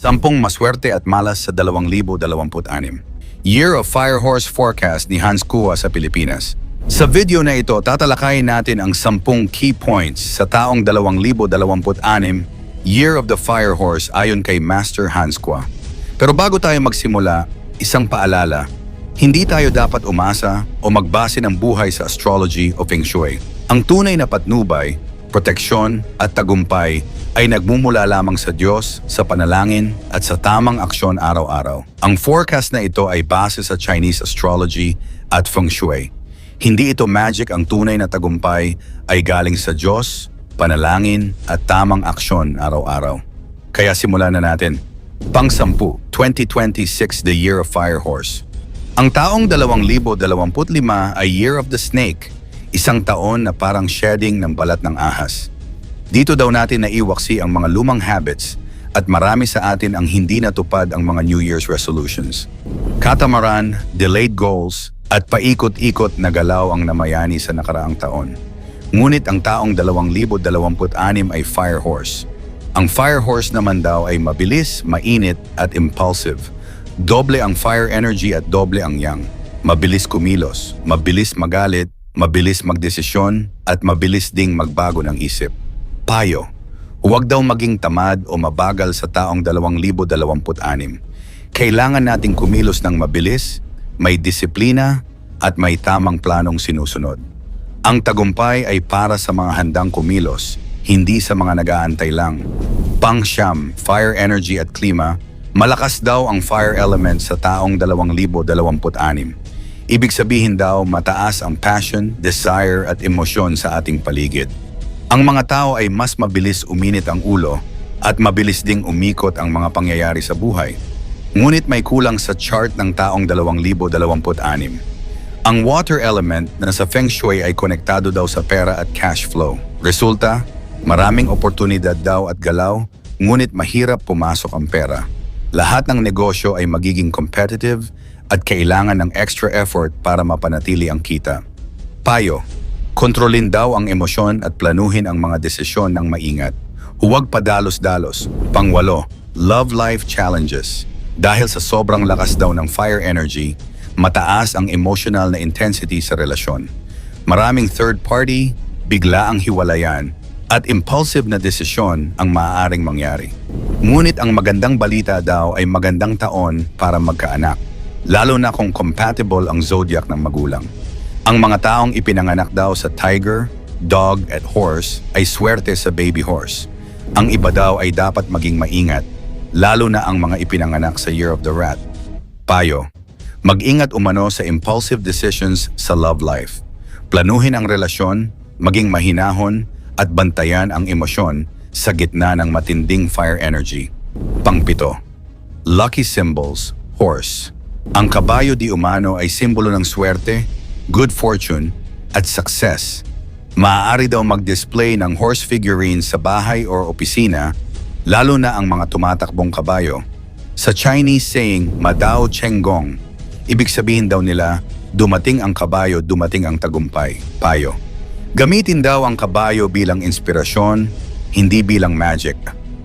Sampung maswerte at malas sa 2026. Year of Fire Horse Forecast ni Hans Kua sa Pilipinas. Sa video na ito, tatalakayin natin ang 10 key points sa taong 2026 Year of the Fire Horse ayon kay Master Hans Kua. Pero bago tayo magsimula, isang paalala, hindi tayo dapat umasa o magbase ng buhay sa astrology o feng shui. Ang tunay na patnubay, proteksyon at tagumpay ay nagmumula lamang sa Diyos, sa panalangin at sa tamang aksyon araw-araw. Ang forecast na ito ay base sa Chinese astrology at feng shui. Hindi ito magic, ang tunay na tagumpay ay galing sa Diyos, panalangin at tamang aksyon araw-araw. Kaya simulan na natin. Pang-10, 2026 the Year of Fire Horse. Ang taong 2025 ay Year of the Snake, isang taon na parang shedding ng balat ng ahas. Dito daw natin naiwaksi ang mga lumang habits at marami sa atin ang hindi natupad ang mga New Year's resolutions. Katamaran, delayed goals, at paikot-ikot na galaw ang namayani sa nakaraang taon. Ngunit ang taong 2026 ay Fire Horse. Ang Fire Horse naman daw ay mabilis, mainit at impulsive. Doble ang fire energy at doble ang yang. Mabilis kumilos, mabilis magalit, mabilis magdesisyon at mabilis ding magbago ng isip. Payo, huwag daw maging tamad o mabagal sa taong 2026. Kailangan nating kumilos ng mabilis, may disiplina at may tamang planong sinusunod. Ang tagumpay ay para sa mga handang kumilos, hindi sa mga nag-aantay lang. Pang-siyam, fire energy at klima, malakas daw ang fire element sa taong 2026. Ibig sabihin daw mataas ang passion, desire at emosyon sa ating paligid. Ang mga tao ay mas mabilis uminit ang ulo at mabilis ding umikot ang mga pangyayari sa buhay. Ngunit may kulang sa chart ng taong 2026. Ang water element na sa feng shui ay konektado daw sa pera at cash flow. Resulta, maraming oportunidad daw at galaw, ngunit mahirap pumasok ang pera. Lahat ng negosyo ay magiging competitive at kailangan ng extra effort para mapanatili ang kita. Payo, kontrolin daw ang emosyon at planuhin ang mga desisyon ng maingat. Huwag padalos-dalos. Pang-8, love life challenges. Dahil sa sobrang lakas daw ng fire energy, mataas ang emotional na intensity sa relasyon. Maraming third party, bigla ang hiwalayan, at impulsive na desisyon ang maaaring mangyari. Ngunit ang magandang balita daw ay magandang taon para magkaanak, lalo na kung compatible ang zodiac ng magulang. Ang mga taong ipinanganak daw sa tiger, dog at horse ay swerte sa baby horse. Ang iba daw ay dapat maging maingat, lalo na ang mga ipinanganak sa Year of the Rat. Payo, mag-ingat umano sa impulsive decisions sa love life. Planuhin ang relasyon, maging mahinahon at bantayan ang emosyon sa gitna ng matinding fire energy. Pang-7, lucky symbols, horse. Ang kabayo di umano ay simbolo ng swerte, good fortune, at success. Maaari daw mag-display ng horse figurines sa bahay o opisina, lalo na ang mga tumatakbong kabayo. Sa Chinese saying, Madao Chenggong, ibig sabihin daw nila, dumating ang kabayo, dumating ang tagumpay. Payo, gamitin daw ang kabayo bilang inspirasyon, hindi bilang magic.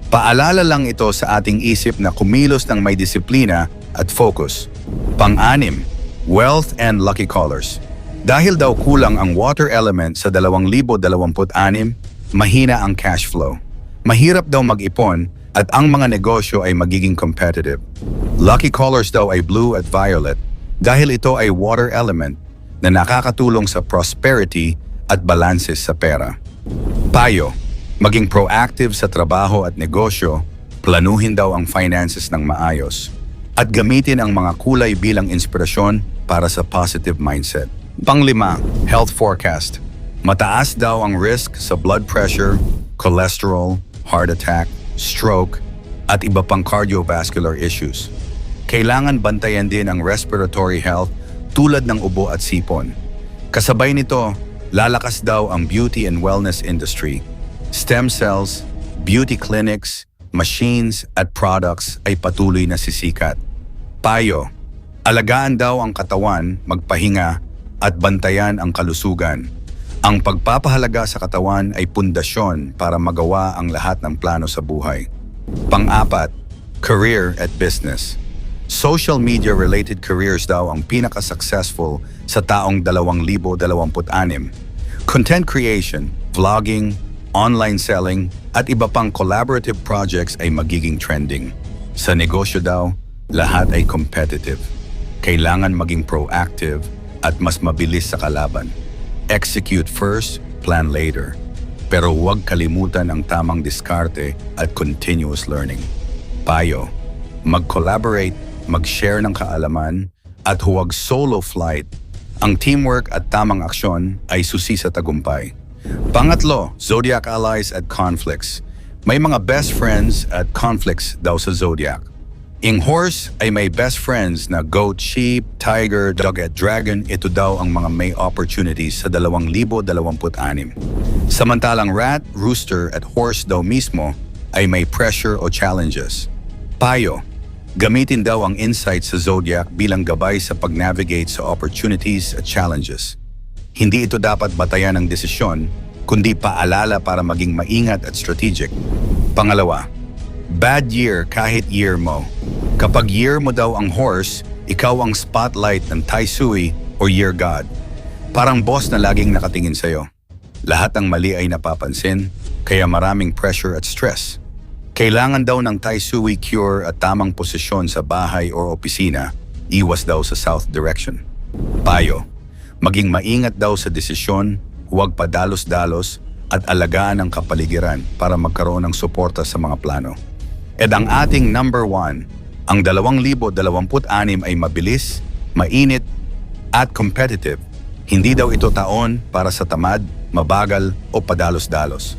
Paalala lang ito sa ating isip na kumilos ng may disiplina at focus. Pang-6, wealth and lucky colors. Dahil daw kulang ang water element sa 2026, mahina ang cash flow. Mahirap daw mag-ipon at ang mga negosyo ay magiging competitive. Lucky colors daw ay blue at violet dahil ito ay water element na nakakatulong sa prosperity at balances sa pera. Payo, maging proactive sa trabaho at negosyo, planuhin daw ang finances ng maayos, at gamitin ang mga kulay bilang inspirasyon para sa positive mindset. Pang-5, health forecast. Mataas daw ang risk sa blood pressure, cholesterol, heart attack, stroke, at iba pang cardiovascular issues. Kailangan bantayan din ang respiratory health tulad ng ubo at sipon. Kasabay nito, lalakas daw ang beauty and wellness industry. Stem cells, beauty clinics, machines at products ay patuloy na sisikat. Payo, alagaan daw ang katawan, magpahinga, at bantayan ang kalusugan. Ang pagpapahalaga sa katawan ay pundasyon para magawa ang lahat ng plano sa buhay. Pang-4, Career at business. Social media-related careers daw ang pinaka-successful sa taong 2026. Content creation, vlogging, online selling, at iba pang collaborative projects ay magiging trending. Sa negosyo daw, lahat ay competitive. Kailangan maging proactive at mas mabilis sa kalaban. Execute first, plan later. Pero huwag kalimutan ang tamang diskarte at continuous learning. Payo, mag-collaborate, mag-share ng kaalaman, at huwag solo flight. Ang teamwork at tamang aksyon ay susi sa tagumpay. Pangatlo, zodiac allies at conflicts. May mga best friends at conflicts daw sa zodiac. Ang horse ay may best friends na goat, sheep, tiger, dog at dragon. Ito daw ang mga may opportunities sa 2026. Samantalang rat, rooster at horse daw mismo ay may pressure o challenges. Payo, gamitin daw ang insight sa zodiac bilang gabay sa pag-navigate sa opportunities at challenges. Hindi ito dapat batayan ng desisyon, kundi paalala para maging maingat at strategic. Pangalawa, bad year kahit year mo. Kapag year mo daw ang horse, ikaw ang spotlight ng Tai Sui o year god. Parang boss na laging nakatingin sa'yo. Lahat ng mali ay napapansin, kaya maraming pressure at stress. Kailangan daw ng Tai Sui cure at tamang posisyon sa bahay o opisina, iwas daw sa south direction. Payo, maging maingat daw sa desisyon, huwag padalos-dalos at alagaan ang kapaligiran para magkaroon ng suporta sa mga plano. At ang ating number 1, ang 2026 ay mabilis, mainit at competitive. Hindi daw ito taon para sa tamad, mabagal o padalos-dalos.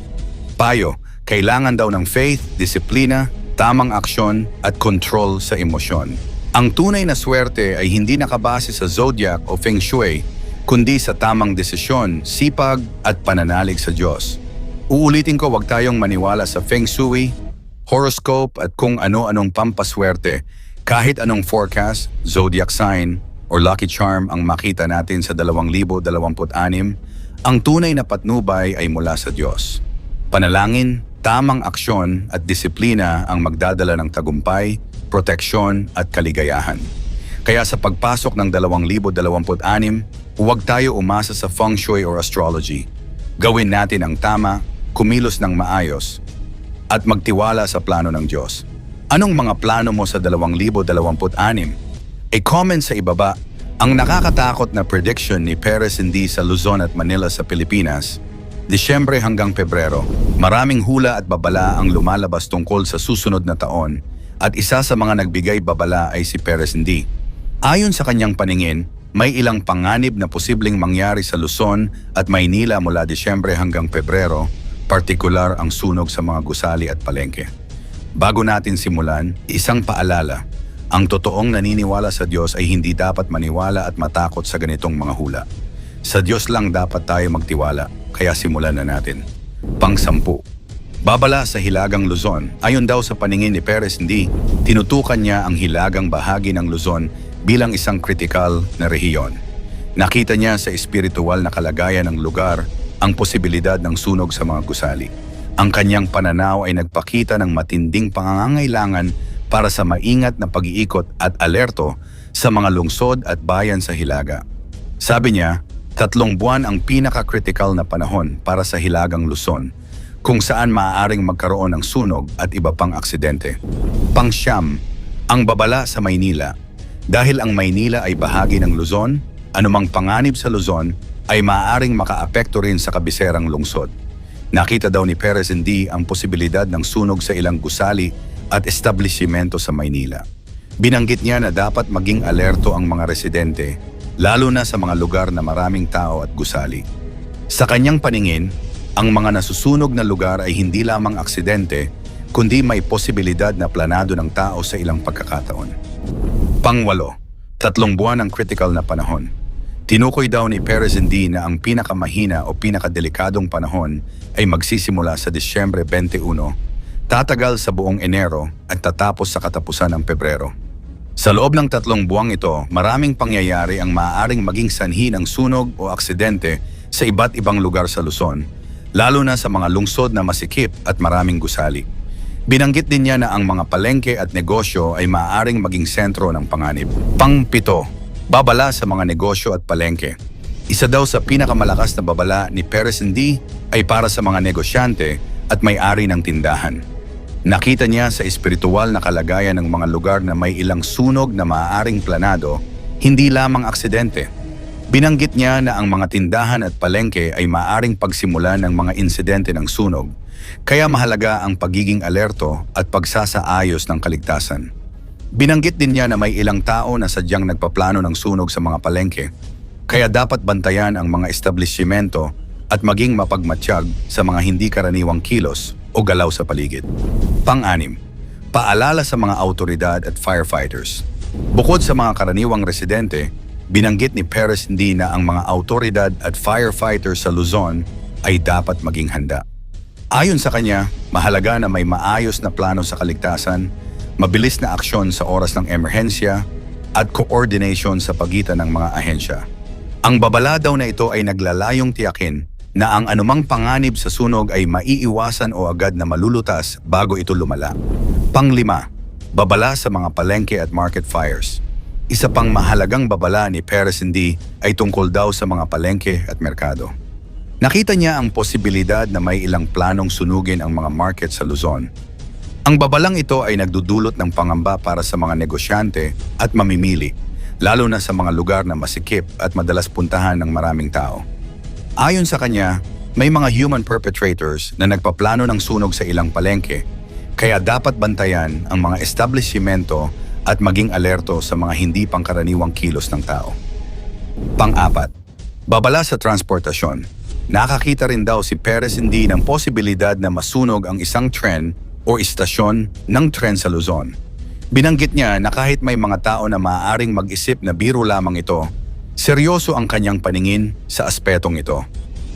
Payo, kailangan daw ng faith, disiplina, tamang aksyon at control sa emosyon. Ang tunay na swerte ay hindi nakabase sa zodiac o feng shui, kundi sa tamang desisyon, sipag at pananalig sa Diyos. Uulitin ko, huwag tayong maniwala sa feng shui, horoscope at kung ano-anong pampaswerte. Kahit anong forecast, zodiac sign or lucky charm ang makita natin sa 2026, ang tunay na patnubay ay mula sa Diyos. Panalangin, tamang aksyon at disiplina ang magdadala ng tagumpay, proteksyon at kaligayahan. Kaya sa pagpasok ng 2026, huwag tayo umasa sa feng shui or astrology. Gawin natin ang tama, kumilos ng maayos, at magtiwala sa plano ng Diyos. Anong mga plano mo sa 2026? I-comment sa ibaba ang nakakatakot na prediction ni Perez Hindi sa Luzon at Manila sa Pilipinas. Disyembre hanggang Pebrero, maraming hula at babala ang lumalabas tungkol sa susunod na taon at isa sa mga nagbigay babala ay si Perez Hindi. Ayon sa kanyang paningin, may ilang panganib na posibleng mangyari sa Luzon at Maynila mula Disyembre hanggang Pebrero, partikular ang sunog sa mga gusali at palengke. Bago natin simulan, isang paalala. Ang totoong naniniwala sa Diyos ay hindi dapat maniwala at matakot sa ganitong mga hula. Sa Diyos lang dapat tayo magtiwala, kaya simulan na natin. Pang-10. Babala sa Hilagang Luzon. Ayon daw sa paningin ni Perez Hindi, tinutukan niya ang hilagang bahagi ng Luzon bilang isang kritikal na rehiyon. Nakita niya sa espiritual na kalagayan ng lugar ang posibilidad ng sunog sa mga gusali. Ang kanyang pananaw ay nagpakita ng matinding pangangailangan para sa maingat na pag-iikot at alerto sa mga lungsod at bayan sa Hilaga. Sabi niya, 3 buwan ang pinaka-critical na panahon para sa Hilagang Luzon, kung saan maaaring magkaroon ng sunog at iba pang aksidente. Pang-9, ang babala sa Maynila. Dahil ang Maynila ay bahagi ng Luzon, anumang panganib sa Luzon ay maaaring makaapekto rin sa kabiserang lungsod. Nakita daw ni Perez Hindi ang posibilidad ng sunog sa ilang gusali at establishmento sa Maynila. Binanggit niya na dapat maging alerto ang mga residente, lalo na sa mga lugar na maraming tao at gusali. Sa kanyang paningin, ang mga nasusunog na lugar ay hindi lamang aksidente, kundi may posibilidad na planado ng tao sa ilang pagkakataon. Pang-8, 3 buwan ang critical na panahon. Tinukoy daw ni Perez Hindi na ang pinakamahina o pinakadelikadong panahon ay magsisimula sa Disyembre 21, tatagal sa buong Enero at tatapos sa katapusan ng Pebrero. Sa loob ng 3 buwang ito, maraming pangyayari ang maaaring maging sanhi ng sunog o aksidente sa iba't ibang lugar sa Luzon, lalo na sa mga lungsod na masikip at maraming gusali. Binanggit din niya na ang mga palengke at negosyo ay maaaring maging sentro ng panganib. Pang-7, babala sa mga negosyo at palengke. Isa daw sa pinakamalakas na babala ni Perez D ay para sa mga negosyante at may-ari ng tindahan. Nakita niya sa espiritual na kalagayan ng mga lugar na may ilang sunog na maaaring planado, hindi lamang aksidente. Binanggit niya na ang mga tindahan at palengke ay maaaring pagsimulan ng mga insidente ng sunog, kaya mahalaga ang pagiging alerto at pagsasaayos ng kaligtasan. Binanggit din niya na may ilang tao na sadyang nagpaplano ng sunog sa mga palengke, kaya dapat bantayan ang mga establishmento at maging mapagmatsyag sa mga hindi karaniwang kilos o galaw sa paligid. Pang-6, paalala sa mga autoridad at firefighters. Bukod sa mga karaniwang residente, binanggit ni Perez D na ang mga autoridad at firefighters sa Luzon ay dapat maging handa. Ayon sa kanya, mahalaga na may maayos na plano sa kaligtasan, mabilis na aksyon sa oras ng emerhensya, at coordination sa pagitan ng mga ahensya. Ang babala daw na ito ay naglalayong tiyakin na ang anumang panganib sa sunog ay maiiwasan o agad na malulutas bago ito lumala. Pang-5, babala sa mga palengke at market fires. Isa pang mahalagang babala ni Perez D ay tungkol daw sa mga palengke at merkado. Nakita niya ang posibilidad na may ilang planong sunugin ang mga market sa Luzon. Ang babalang ito ay nagdudulot ng pangamba para sa mga negosyante at mamimili, lalo na sa mga lugar na masikip at madalas puntahan ng maraming tao. Ayon sa kanya, may mga human perpetrators na nagpaplano ng sunog sa ilang palengke, kaya dapat bantayan ang mga establishmento at maging alerto sa mga hindi pangkaraniwang kilos ng tao. Pang-4, babala sa transportasyon. Nakakita rin daw si Perez D ng posibilidad na masunog ang isang tren o istasyon ng tren sa Luzon. Binanggit niya na kahit may mga tao na maaaring mag-isip na biro lamang ito, seryoso ang kanyang paningin sa aspetong ito.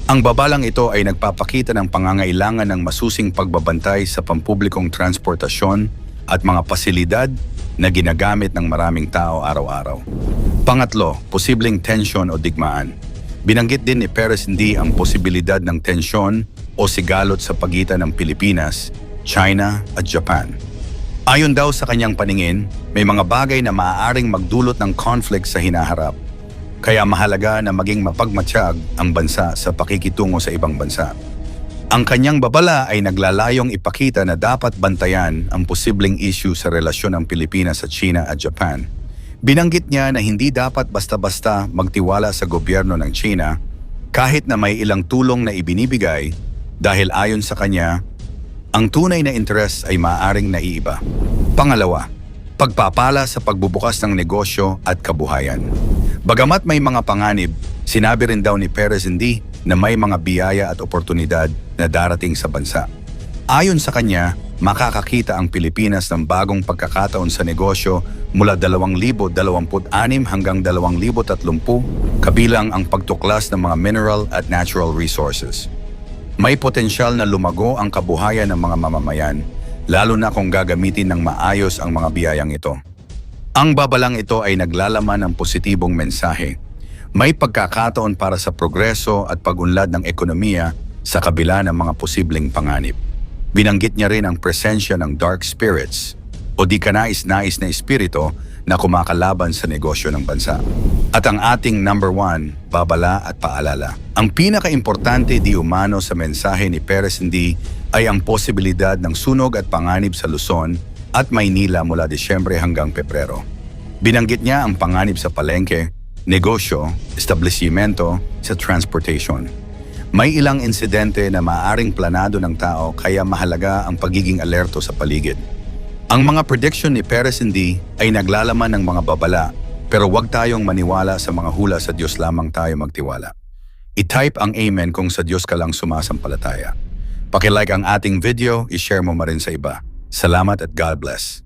Ang babalang ito ay nagpapakita ng pangangailangan ng masusing pagbabantay sa pampublikong transportasyon at mga pasilidad na ginagamit ng maraming tao araw-araw. Pang-5, posibleng tensyon o digmaan. Binanggit din ni Perez D ang posibilidad ng tensyon o sigalot sa pagitan ng Pilipinas, China at Japan. Ayon daw sa kanyang paningin, may mga bagay na maaaring magdulot ng conflict sa hinaharap. Kaya mahalaga na maging mapagmatsyag ang bansa sa pakikitungo sa ibang bansa. Ang kanyang babala ay naglalayong ipakita na dapat bantayan ang posibleng issue sa relasyon ng Pilipinas sa China at Japan. Binanggit niya na hindi dapat basta-basta magtiwala sa gobyerno ng China kahit na may ilang tulong na ibinibigay dahil ayon sa kanya, ang tunay na interes ay maaaring naiiba. Pang-6, pagpapala sa pagbubukas ng negosyo at kabuhayan. Bagamat may mga panganib, sinabi rin daw ni Perez D na may mga biyaya at oportunidad na darating sa bansa. Ayon sa kanya, makakakita ang Pilipinas ng bagong pagkakataon sa negosyo mula 2026 hanggang 2030, kabilang ang pagtuklas ng mga mineral at natural resources. May potensyal na lumago ang kabuhayan ng mga mamamayan, lalo na kung gagamitin ng maayos ang mga biyayang ito. Ang babalang ito ay naglalaman ng positibong mensahe. May pagkakataon para sa progreso at pag-unlad ng ekonomiya sa kabila ng mga posibleng panganib. Binanggit niya rin ang presensya ng dark spirits o di kanais-nais na espiritu na kumakalaban sa negosyo ng bansa. At ang ating number 1, babala at paalala. Ang pinaka-importante di umano sa mensahe ni Perez D ay ang posibilidad ng sunog at panganib sa Luzon at Maynila mula Disyembre hanggang Pebrero. Binanggit niya ang panganib sa palengke, negosyo, establishmento, sa transportation. May ilang insidente na maaaring planado ng tao kaya mahalaga ang pagiging alerto sa paligid. Ang mga prediction ni Perez D ay naglalaman ng mga babala, pero huwag tayong maniwala sa mga hula, sa Diyos lamang tayo magtiwala. I-type ang amen kung sa Diyos ka lang sumasampalataya. Paki-like ang ating video, i-share mo rin sa iba. Salamat at God bless.